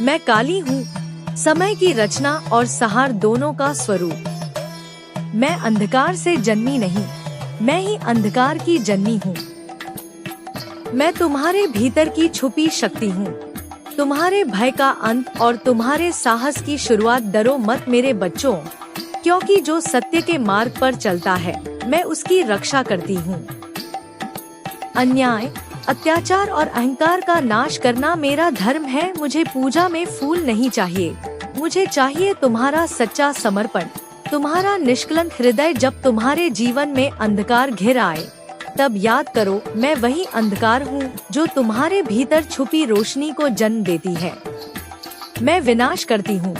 मैं काली हूँ, समय की रचना और सहार दोनों का स्वरूप। मैं अंधकार से जन्मी नहीं, मैं ही अंधकार की जन्मी हूँ। मैं तुम्हारे भीतर की छुपी शक्ति हूँ, तुम्हारे भय का अंत और तुम्हारे साहस की शुरुआत। डरो मत मेरे बच्चों, क्योंकि जो सत्य के मार्ग पर चलता है मैं उसकी रक्षा करती हूँ। अन्याय, अत्याचार और अहंकार का नाश करना मेरा धर्म है। मुझे पूजा में फूल नहीं चाहिए, मुझे चाहिए तुम्हारा सच्चा समर्पण, तुम्हारा निष्कलंक हृदय। जब तुम्हारे जीवन में अंधकार घिर आए तब याद करो, मैं वही अंधकार हूँ जो तुम्हारे भीतर छुपी रोशनी को जन्म देती है। मैं विनाश करती हूँ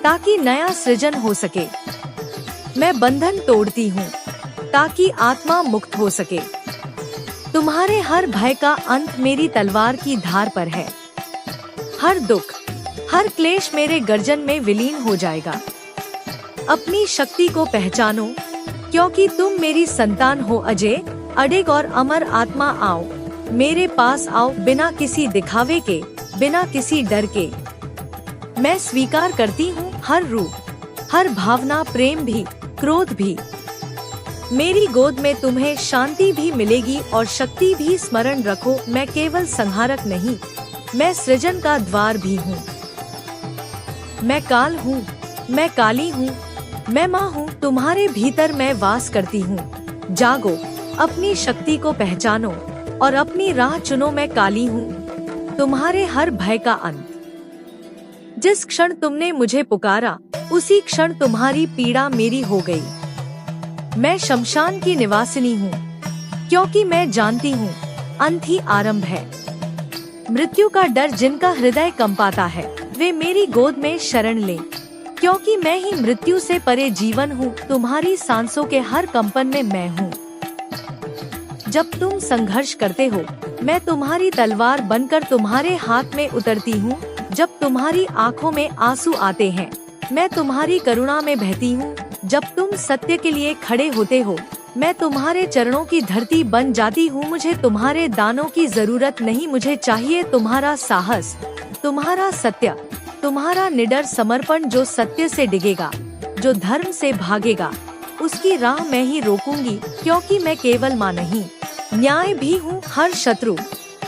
ताकि नया सृजन हो सके। मैं बंधन तोड़ती हूँ ताकि आत्मा मुक्त हो सके। तुम्हारे हर भय का अंत मेरी तलवार की धार पर है। हर दुख, हर क्लेश मेरे गर्जन में विलीन हो जाएगा। अपनी शक्ति को पहचानो, क्योंकि तुम मेरी संतान हो। अजय, अडिग और अमर आत्मा आओ, मेरे पास आओ, बिना किसी दिखावे के, बिना किसी डर के। मैं स्वीकार करती हूँ हर रूप, हर भावना, प्रेम भी, क्रोध भी। मेरी गोद में तुम्हें शांति भी मिलेगी और शक्ति भी। स्मरण रखो, मैं केवल संहारक नहीं, मैं सृजन का द्वार भी हूँ। मैं काल हूँ, मैं काली हूँ, मैं माँ हूँ, तुम्हारे भीतर मैं वास करती हूँ। जागो, अपनी शक्ति को पहचानो और अपनी राह चुनो। मैं काली हूँ, तुम्हारे हर भय का अंत। जिस क्षण तुमने मुझे पुकारा उसी क्षण तुम्हारी पीड़ा मेरी हो गई। मैं शमशान की निवासिनी हूँ, क्योंकि मैं जानती हूँ अंत ही आरंभ है। मृत्यु का डर जिनका हृदय कंपाता है वे मेरी गोद में शरण लें, क्योंकि मैं ही मृत्यु से परे जीवन हूँ। तुम्हारी सांसों के हर कंपन में मैं हूँ। जब तुम संघर्ष करते हो मैं तुम्हारी तलवार बनकर तुम्हारे हाथ में उतरती हूँ। जब तुम्हारी आँखों में आंसू आते हैं मैं तुम्हारी करुणा में बहती हूँ। जब तुम सत्य के लिए खड़े होते हो मैं तुम्हारे चरणों की धरती बन जाती हूँ। मुझे तुम्हारे दानों की जरूरत नहीं, मुझे चाहिए तुम्हारा साहस, तुम्हारा सत्य, तुम्हारा निडर समर्पण। जो सत्य से डिगेगा, जो धर्म से भागेगा, उसकी राह मैं ही रोकूंगी, क्योंकि मैं केवल माँ नहीं, न्याय भी हूँ। हर शत्रु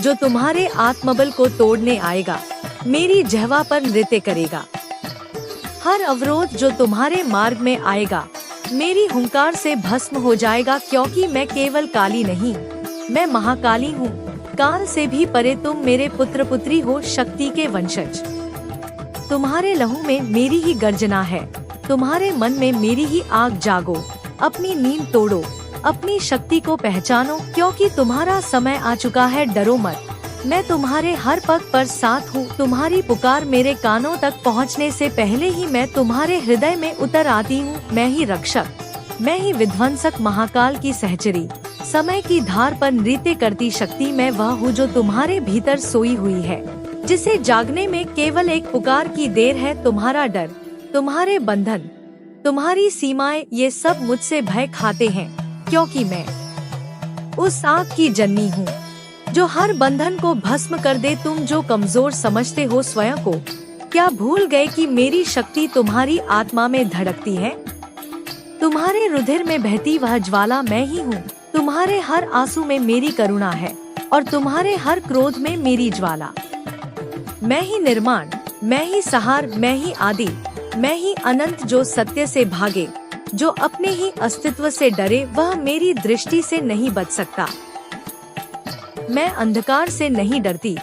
जो तुम्हारे आत्मबल को तोड़ने आएगा मेरी जिह्वा पर नृत्य करेगा। हर अवरोध जो तुम्हारे मार्ग में आएगा मेरी हुंकार से भस्म हो जाएगा, क्योंकि मैं केवल काली नहीं, मैं महाकाली हूँ। काल से भी परे तुम मेरे पुत्र पुत्री हो, शक्ति के वंशज। तुम्हारे लहू में मेरी ही गर्जना है, तुम्हारे मन में मेरी ही आग। जागो, अपनी नींद तोड़ो, अपनी शक्ति को पहचानो, क्योंकि तुम्हारा समय आ चुका है। डरो मत, मैं तुम्हारे हर पग पर साथ हूँ। तुम्हारी पुकार मेरे कानों तक पहुँचने से पहले ही मैं तुम्हारे हृदय में उतर आती हूँ। मैं ही रक्षक, मैं ही विध्वंसक, महाकाल की सहचरी, समय की धार पर नृत्य करती शक्ति। मैं वह हूँ जो तुम्हारे भीतर सोई हुई है, जिसे जागने में केवल एक पुकार की देर है। तुम्हारा डर, तुम्हारे बंधन, तुम्हारी सीमाएं, ये सब मुझसे भय खाते हैं, क्योंकि मैं उस आग की जन्मी हूँ जो हर बंधन को भस्म कर दे। तुम जो कमजोर समझते हो स्वयं को, क्या भूल गए कि मेरी शक्ति तुम्हारी आत्मा में धड़कती है? तुम्हारे रुधिर में बहती वह ज्वाला मैं ही हूँ। तुम्हारे हर आंसू में मेरी करुणा है और तुम्हारे हर क्रोध में मेरी ज्वाला। मैं ही निर्माण, मैं ही सहार, मैं ही आदि, मैं ही अनंत। जो सत्य से भागे, जो अपने ही अस्तित्व से डरे, वह मेरी दृष्टि से नहीं बच सकता। मैं अंधकार से नहीं डरती,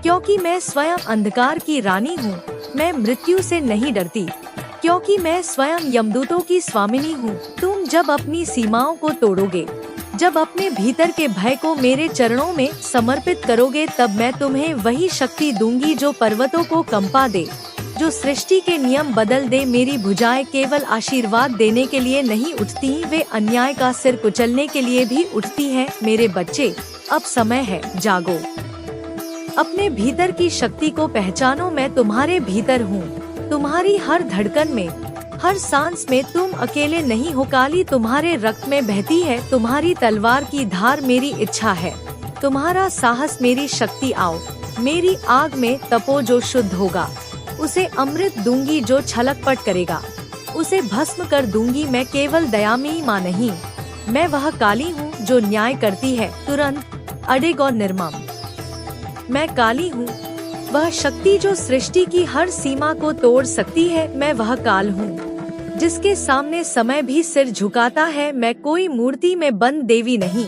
क्योंकि मैं स्वयं अंधकार की रानी हूँ। मैं मृत्यु से नहीं डरती, क्योंकि मैं स्वयं यमदूतों की स्वामिनी हूँ। तुम जब अपनी सीमाओं को तोड़ोगे, जब अपने भीतर के भय को मेरे चरणों में समर्पित करोगे, तब मैं तुम्हें वही शक्ति दूंगी जो पर्वतों को कंपा दे, जो सृष्टि के नियम बदल दे। मेरी भुजाएं केवल आशीर्वाद देने के लिए नहीं उठती, वे अन्याय का सिर कुचलने के लिए भी उठती हैं। मेरे बच्चे, अब समय है, जागो, अपने भीतर की शक्ति को पहचानो। मैं तुम्हारे भीतर हूँ, तुम्हारी हर धड़कन में, हर सांस में। तुम अकेले नहीं हो, काली तुम्हारे रक्त में बहती है। तुम्हारी तलवार की धार मेरी इच्छा है, तुम्हारा साहस मेरी शक्ति। आओ, मेरी आग में तपो जो शुद्ध होगा, उसे अमृत दूंगी जो छलकपट करेगा, उसे भस्म कर दूंगी। मैं केवल दयामयी माँ नहीं, मैं वह काली हूँ जो न्याय करती है तुरंत, अडिग और निर्मम। मैं काली हूँ, वह शक्ति जो सृष्टि की हर सीमा को तोड़ सकती है। मैं वह काल हूँ जिसके सामने समय भी सिर झुकाता है। मैं कोई मूर्ति में बंद देवी नहीं,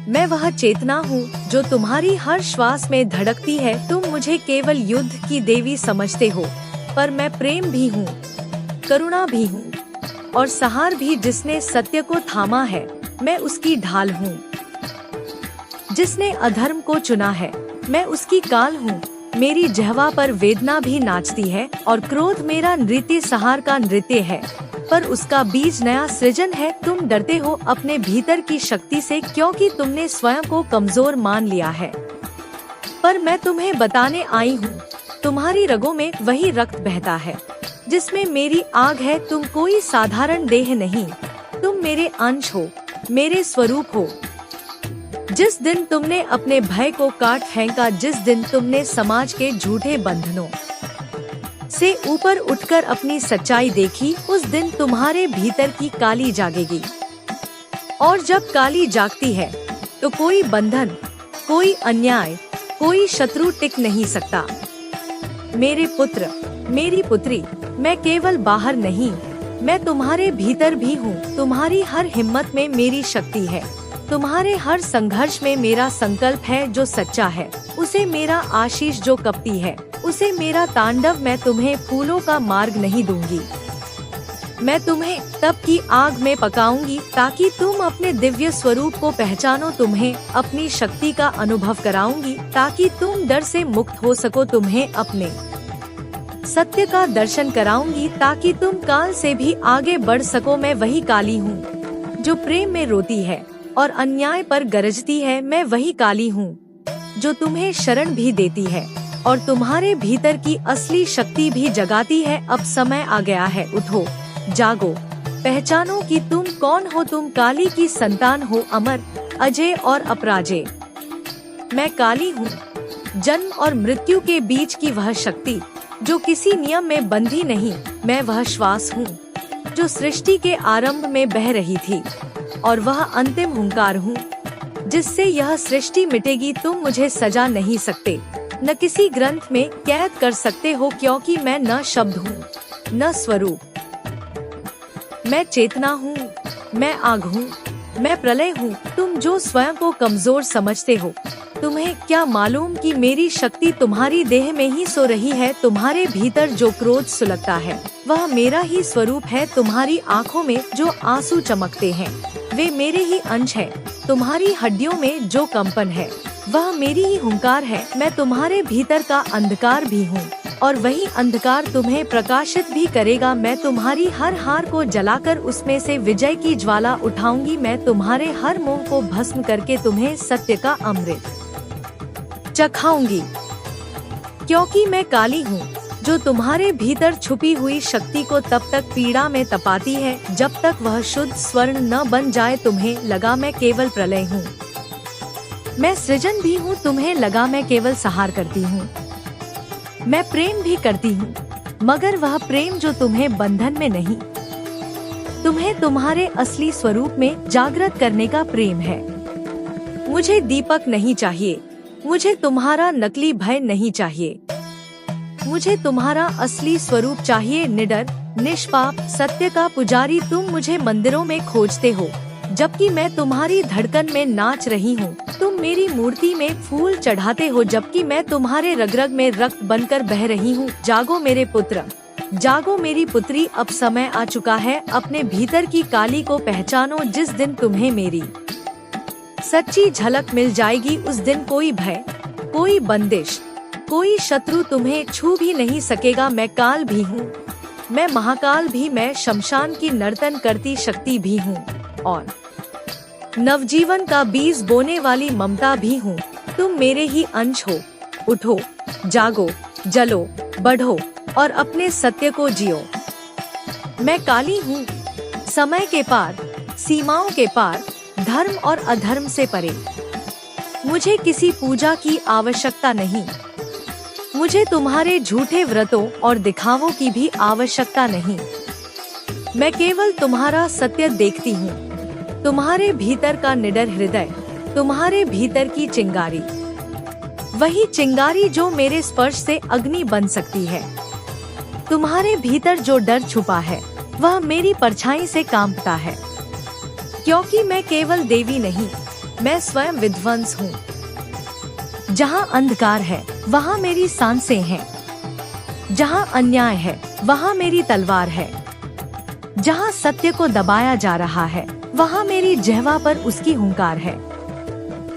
मैं वह चेतना हूँ जो तुम्हारी हर श्वास में धड़कती है। तुम मुझे केवल युद्ध की देवी समझते हो, पर मैं प्रेम भी हूँ, करुणा भी हूँ और सहार भी। जिसने सत्य को थामा है, मैं उसकी ढाल हूँ। जिसने अधर्म को चुना है, मैं उसकी काल हूँ। मेरी जिह्वा पर वेदना भी नाचती है और क्रोध मेरा नृत्य सहार का नृत्य है, पर उसका बीज नया सृजन है। तुम डरते हो अपने भीतर की शक्ति से, क्योंकि तुमने स्वयं को कमजोर मान लिया है, पर मैं तुम्हें बताने आई हूँ, तुम्हारी रगों में वही रक्त बहता है जिसमें मेरी आग है। तुम कोई साधारण देह नहीं, तुम मेरे अंश हो, मेरे स्वरूप हो। जिस दिन तुमने अपने भय को काट फेंका, जिस दिन तुमने समाज के झूठे बंधनों से ऊपर उठकर अपनी सच्चाई देखी, उस दिन तुम्हारे भीतर की काली जागेगी। और जब काली जागती है तो कोई बंधन, कोई अन्याय, कोई शत्रु टिक नहीं सकता। मेरे पुत्र, मेरी पुत्री, मैं केवल बाहर नहीं, मैं तुम्हारे भीतर भी हूँ। तुम्हारी हर हिम्मत में मेरी शक्ति है, तुम्हारे हर संघर्ष में मेरा संकल्प है जो सच्चा है, उसे मेरा आशीष जो कपटी है, उसे मेरा तांडव। मैं तुम्हें फूलों का मार्ग नहीं दूंगी, मैं तुम्हें तप की आग में पकाऊंगी ताकि तुम अपने दिव्य स्वरूप को पहचानो। तुम्हें अपनी शक्ति का अनुभव कराऊंगी ताकि तुम डर से मुक्त हो सको। तुम्हें अपने सत्य का दर्शन कराऊंगी ताकि तुम काल से भी आगे बढ़ सको। मैं वही काली हूँ जो प्रेम में रोती है और अन्याय पर गरजती है। मैं वही काली हूँ जो तुम्हें शरण भी देती है और तुम्हारे भीतर की असली शक्ति भी जगाती है। अब समय आ गया है, उठो, जागो, पहचानो कि तुम कौन हो। तुम काली की संतान हो, अमर, अजय और अपराजय। मैं काली हूँ, जन्म और मृत्यु के बीच की वह शक्ति जो किसी नियम में बंधी नहीं। मैं वह श्वास हूँ जो सृष्टि के आरंभ में बह रही थी और वह अंतिम हुंकार हूँ जिससे यह सृष्टि मिटेगी। तुम मुझे सजा नहीं सकते, न किसी ग्रंथ में कैद कर सकते हो, क्योंकि मैं न शब्द हूँ न स्वरूप। मैं चेतना हूँ, मैं आग हूँ, मैं प्रलय हूँ। तुम जो स्वयं को कमजोर समझते हो, तुम्हें क्या मालूम कि मेरी शक्ति तुम्हारी देह में ही सो रही है। तुम्हारे भीतर जो क्रोध सुलगता है वह मेरा ही स्वरूप है। तुम्हारी आँखों में जो आंसू चमकते हैं वे मेरे ही अंश है। तुम्हारी हड्डियों में जो कंपन है वह मेरी ही हुंकार है। मैं तुम्हारे भीतर का अंधकार भी हूँ और वही अंधकार तुम्हें प्रकाशित भी करेगा। मैं तुम्हारी हर हार को जलाकर उसमें से विजय की ज्वाला उठाऊंगी। मैं तुम्हारे हर मोह को भस्म करके तुम्हें सत्य का अमृत चखाऊंगी, क्योंकि मैं काली हूँ जो तुम्हारे भीतर छुपी हुई शक्ति को तब तक पीड़ा में तपाती है जब तक वह शुद्ध स्वर्ण न बन जाए। तुम्हें लगा मैं केवल प्रलय हूँ, मैं सृजन भी हूँ। तुम्हें लगा मैं केवल सहार करती हूँ, मैं प्रेम भी करती हूँ, मगर वह प्रेम जो तुम्हें बंधन में नहीं, तुम्हें तुम्हारे असली स्वरूप में जागृत करने का प्रेम है। मुझे दीपक नहीं चाहिए, मुझे तुम्हारा नकली भय नहीं चाहिए, मुझे तुम्हारा असली स्वरूप चाहिए, निडर, निष्पाप, सत्य का पुजारी। तुम मुझे मंदिरों में खोजते हो जबकि मैं तुम्हारी धड़कन में नाच रही हूँ। तुम मेरी मूर्ति में फूल चढ़ाते हो जबकि मैं तुम्हारे रग-रग में रक्त बनकर बह रही हूँ। जागो मेरे पुत्र, जागो मेरी पुत्री, अब समय आ चुका है। अपने भीतर की काली को पहचानो। जिस दिन तुम्हें मेरी सच्ची झलक मिल जाएगी उस दिन कोई भय, कोई बंदिश, कोई शत्रु तुम्हें छू भी नहीं सकेगा। मैं काल भी हूँ, मैं महाकाल भी, मैं शमशान की नर्तन करती शक्ति भी हूँ और नवजीवन का बीज बोने वाली ममता भी हूँ। तुम मेरे ही अंश हो। उठो, जागो, जलो, बढ़ो और अपने सत्य को जियो। मैं काली हूँ, समय के पार, सीमाओं के पार, धर्म और अधर्म से परे। मुझे किसी पूजा की आवश्यकता नहीं, मुझे तुम्हारे झूठे व्रतों और दिखावों की भी आवश्यकता नहीं। मैं केवल तुम्हारा सत्य देखती हूँ, तुम्हारे भीतर का निडर हृदय, तुम्हारे भीतर की चिंगारी, वही चिंगारी जो मेरे स्पर्श से अग्नि बन सकती है। तुम्हारे भीतर जो डर छुपा है वह मेरी परछाई से कांपता है, क्योंकि मैं केवल देवी नहीं, मैं स्वयं विध्वंस हूँ। जहाँ अंधकार है वहाँ मेरी सांसें हैं, जहाँ अन्याय है वहाँ मेरी तलवार है, जहाँ सत्य को दबाया जा रहा है वहाँ मेरी जिह्वा पर उसकी हुंकार है।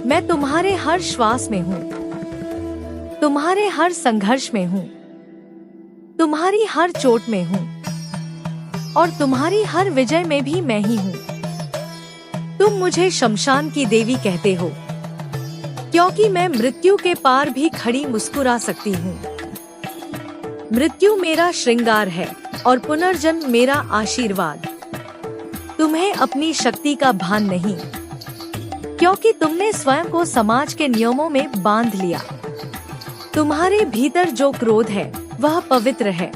मैं तुम्हारे हर श्वास में हूँ, तुम्हारे हर संघर्ष में हूँ, तुम्हारी हर चोट में हूँ और तुम्हारी हर विजय में भी मैं ही हूँ। तुम मुझे शमशान की देवी कहते हो, क्योंकि मैं मृत्यु के पार भी खड़ी मुस्कुरा सकती हूँ। मृत्यु मेरा श्रृंगार है और पुनर्जन्म मेरा आशीर्वाद। तुम्हें अपनी शक्ति का भान नहीं, क्योंकि तुमने स्वयं को समाज के नियमों में बांध लिया। तुम्हारे भीतर जो क्रोध है वह पवित्र है,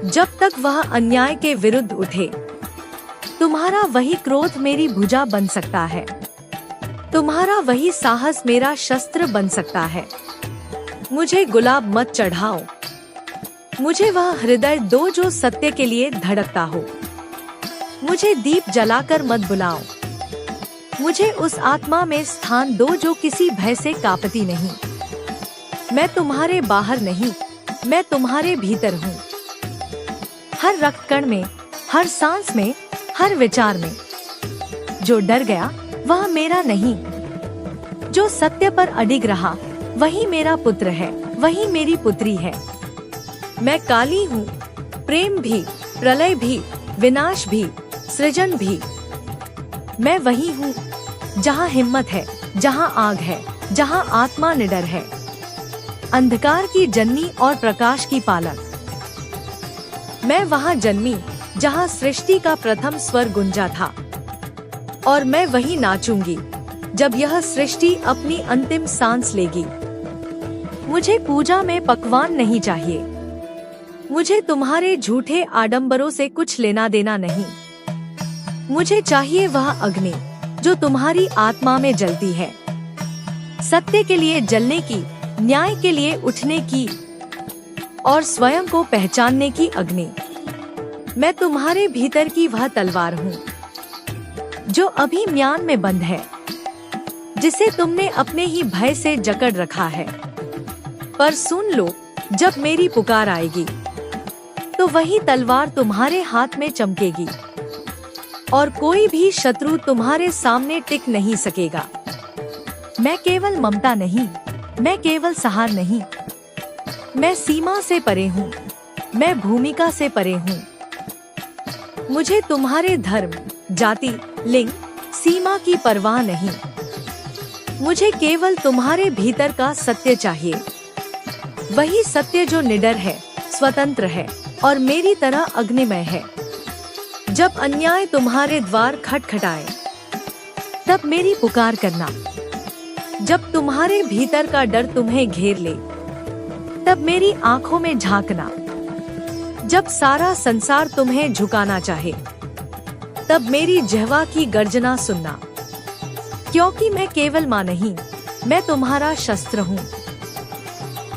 जब तक वह अन्याय के विरुद्ध उठे। तुम्हारा वही क्रोध मेरी भुजा बन सकता है, तुम्हारा वही साहस मेरा शस्त्र बन सकता है। मुझे गुलाब मत चढ़ाओ, मुझे वह हृदय दो जो सत्य के लिए धड़कता हो। मुझे दीप जलाकर मत बुलाओ, मुझे उस आत्मा में स्थान दो जो किसी भय से कांपती नहीं। मैं तुम्हारे बाहर नहीं, मैं तुम्हारे भीतर हूँ। हर रक्त कण में, हर सांस में, हर विचार में। जो डर गया वह मेरा नहीं, जो सत्य पर अडिग रहा वही मेरा पुत्र है, वही मेरी पुत्री है। मैं काली हूँ, प्रेम भी, प्रलय भी, विनाश भी, सृजन भी। मैं वही हूँ जहाँ हिम्मत है, जहाँ आग है, जहाँ आत्मा निडर है। अंधकार की जननी और प्रकाश की पालक। मैं वहाँ जन्मी जहाँ सृष्टि का प्रथम स्वर गुंजा था, और मैं वही नाचूंगी जब यह सृष्टि अपनी अंतिम सांस लेगी। मुझे पूजा में पकवान नहीं चाहिए, मुझे तुम्हारे झूठे आडंबरों से कुछ लेना देना नहीं। मुझे चाहिए वह अग्नि जो तुम्हारी आत्मा में जलती है, सत्य के लिए जलने की, न्याय के लिए उठने की और स्वयं को पहचानने की अग्नि। मैं तुम्हारे भीतर की वह तलवार हूँ जो अभी म्यान में बंद है, जिसे तुमने अपने ही भय से जकड़ रखा है। पर सुन लो, जब मेरी पुकार आएगी तो वही तलवार तुम्हारे हाथ में चमकेगी और कोई भी शत्रु तुम्हारे सामने टिक नहीं सकेगा। मैं केवल ममता नहीं, मैं केवल सहार नहीं, मैं सीमा से परे हूँ, मैं भूमिका से परे हूँ। मुझे तुम्हारे धर्म, जाति, लिंग, सीमा की परवाह नहीं। मुझे केवल तुम्हारे भीतर का सत्य चाहिए, वही सत्य जो निडर है, स्वतंत्र है और मेरी तरह अग्निमय है। जब अन्याय तुम्हारे द्वार खटखटाए तब मेरी पुकार करना। जब तुम्हारे भीतर का डर तुम्हें घेर ले तब मेरी आंखों में झांकना। जब सारा संसार तुम्हें झुकाना चाहे तब मेरी जिह्वा की गर्जना सुनना। क्योंकि मैं केवल माँ नहीं, मैं तुम्हारा शस्त्र हूँ,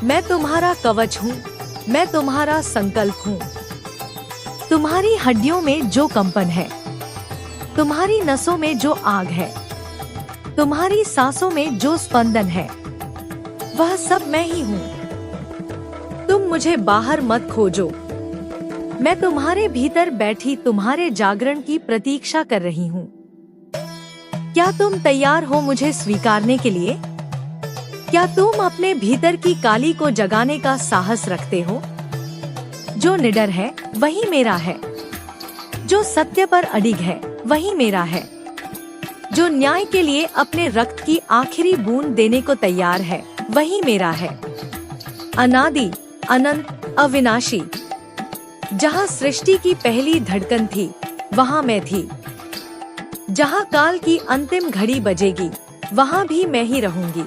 मैं तुम्हारा कवच हूँ, मैं तुम्हारा संकल्प हूँ। तुम्हारी हड्डियों में जो कंपन है, तुम्हारी नसों में जो आग है, तुम्हारी सांसों में जो स्पंदन है, वह सब मैं ही हूँ। तुम मुझे बाहर मत खोजो, मैं तुम्हारे भीतर बैठी तुम्हारे जागरण की प्रतीक्षा कर रही हूँ। क्या तुम तैयार हो मुझे स्वीकारने के लिए? क्या तुम अपने भीतर की काली को जगाने का साहस रखते हो? जो निडर है वही मेरा है, जो सत्य पर अडिग है वही मेरा है, जो न्याय के लिए अपने रक्त की आखिरी बूंद देने को तैयार है वही मेरा है। अनादि, अनंत, अविनाशी। जहाँ सृष्टि की पहली धड़कन थी वहाँ मैं थी। जहाँ काल की अंतिम घड़ी बजेगी वहाँ भी मैं ही रहूंगी।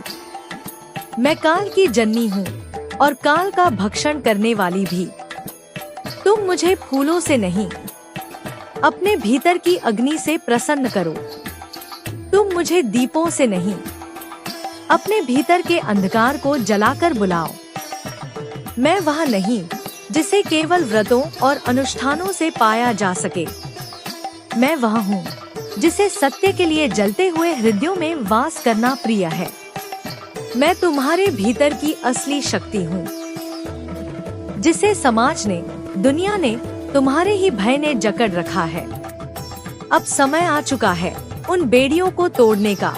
मैं काल की जननी हूँ, और काल का भक्षण करने वाली भी। तुम मुझे फूलों से नहीं, अपने भीतर की अग्नि से प्रसन्न करो। तुम मुझे दीपों से नहीं, अपने भीतर के अंधकार को जलाकर बुलाओ। मैं वह नहीं जिसे केवल व्रतों और अनुष्ठानों से पाया जा सके। मैं वह हूँ जिसे सत्य के लिए जलते हुए हृदयों में वास करना प्रिय है। मैं तुम्हारे भीतर की असली शक्ति हूँ, जिसे समाज ने, दुनिया ने, तुम्हारे ही भय ने जकड़ रखा है। अब समय आ चुका है उन बेड़ियों को तोड़ने का।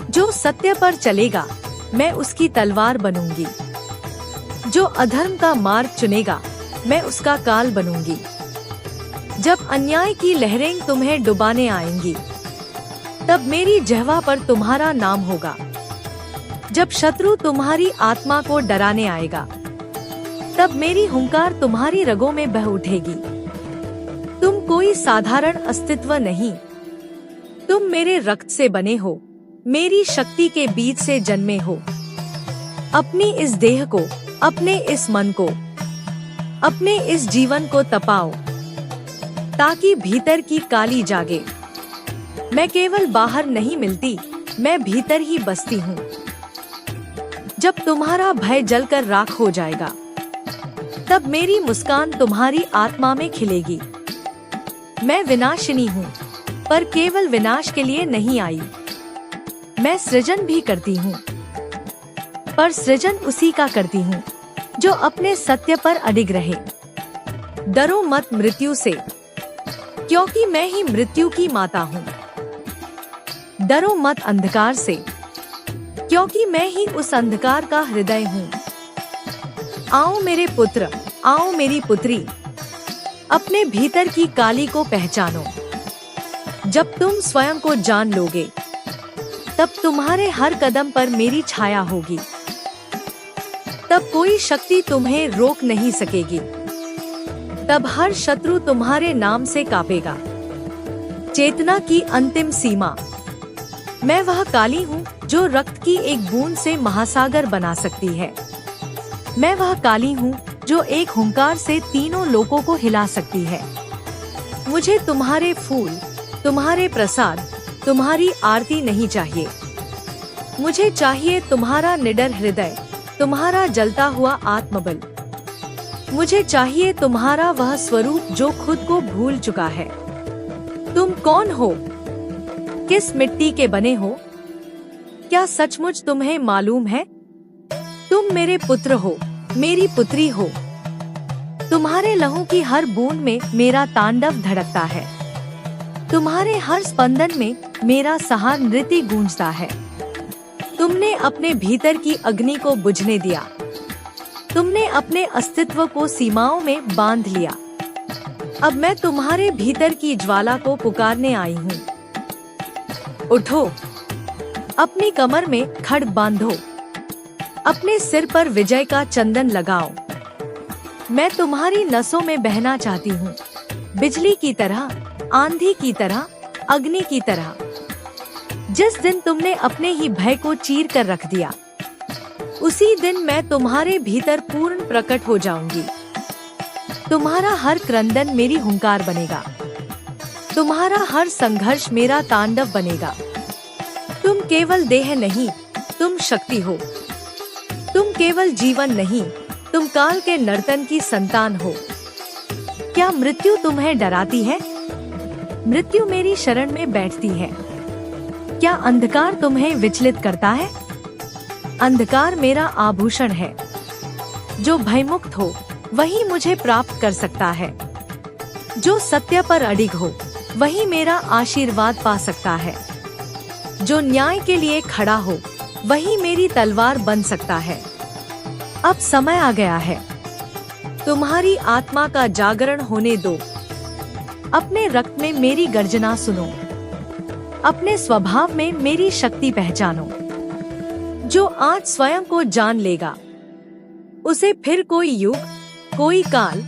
जो सत्य पर चलेगा मैं उसकी तलवार बनूंगी। जो अधर्म का मार्ग चुनेगा मैं उसका काल बनूंगी। जब अन्याय की लहरें तुम्हें डुबाने आएंगी, तब मेरी जिह्वा पर तुम्हारा नाम होगा। जब शत्रु तुम्हारी आत्मा को डराने आएगा, तब मेरी हुंकार तुम्हारी रगों में बह उठेगी। तुम कोई साधारण अस्तित्व नहीं, तुम मेरे रक्त से बने हो, मेरी शक्ति के बीच से जन्मे हो। अपनी इस देह को, अपने इस मन को, अपने इस जीवन को तपाओ, ताकि भीतर की काली जागे। मैं केवल बाहर नहीं मिलती, मैं भीतर ही बसती हूँ। जब तुम्हारा भय जलकर राख हो जाएगा, तब मेरी मुस्कान तुम्हारी आत्मा में खिलेगी। मैं विनाशिनी हूँ, पर केवल विनाश के लिए नहीं आई। मैं सृजन भी करती हूँ, पर सृजन उसी का करती हूँ जो अपने सत्य पर अडिग रहे। डरो मत मृत्यु से, क्योंकि मैं ही मृत्यु की माता हूँ। डरो मत अंधकार से, क्योंकि मैं ही उस अंधकार का हृदय हूँ। आओ मेरे पुत्र, आओ मेरी पुत्री, अपने भीतर की काली को पहचानो। जब तुम स्वयं को जान लोगे, तब तुम्हारे हर कदम पर मेरी छाया होगी। तब कोई शक्ति तुम्हें रोक नहीं सकेगी। तब हर शत्रु तुम्हारे नाम से कांपेगा। चेतना की अंतिम सीमा। मैं वह काली हूँ जो रक्त की एक बूंद से महासागर बना सकती है। मैं वह काली हूँ जो एक हुंकार से तीनों लोकों को हिला सकती है। मुझे तुम्हारे फूल, तुम्हारे प्रसाद, तुम्हारी आरती नहीं चाहिए। मुझे चाहिए तुम्हारा निडर हृदय, तुम्हारा जलता हुआ आत्मबल। मुझे चाहिए तुम्हारा वह स्वरूप जो खुद को भूल चुका है। तुम कौन हो? किस मिट्टी के बने हो? क्या सचमुच तुम्हें मालूम है? तुम मेरे पुत्र हो, मेरी पुत्री हो। तुम्हारे लहू की हर बूंद में मेरा तांडव धड़कता है। तुम्हारे हर स्पंदन में मेरा सहार नृत्य गूंजता है। तुमने अपने भीतर की अग्नि को बुझने दिया। तुमने अपने अस्तित्व को सीमाओं में बांध लिया। अब मैं तुम्हारे भीतर की ज्वाला को पुकारने आई हूँ। उठो, अपनी कमर में खड्ग बांधो, अपने सिर पर विजय का चंदन लगाओ। मैं तुम्हारी नसों में बहना चाहती हूँ, बिजली की तरह, आंधी की तरह, अग्नि की तरह। जिस दिन तुमने अपने ही भय को चीर कर रख दिया, उसी दिन मैं तुम्हारे भीतर पूर्ण प्रकट हो जाऊंगी। तुम्हारा हर क्रंदन मेरी हुंकार बनेगा। तुम्हारा हर संघर्ष मेरा तांडव बनेगा। तुम केवल देह नहीं, तुम शक्ति हो। तुम केवल जीवन नहीं, तुम काल के नर्तन की संतान हो। क्या मृत्यु तुम्हें डराती है? मृत्यु मेरी शरण में बैठती है। क्या अंधकार तुम्हें विचलित करता है? अंधकार मेरा आभूषण है। जो भयमुक्त हो वही मुझे प्राप्त कर सकता है। जो सत्य पर अडिग हो वही मेरा आशीर्वाद पा सकता है। जो न्याय के लिए खड़ा हो वही मेरी तलवार बन सकता है। अब समय आ गया है। तुम्हारी आत्मा का जागरण होने दो। अपने रक्त में मेरी गर्जना सुनो। अपने स्वभाव में मेरी शक्ति पहचानो। जो आज स्वयं को जान लेगा, उसे फिर कोई युग, कोई काल,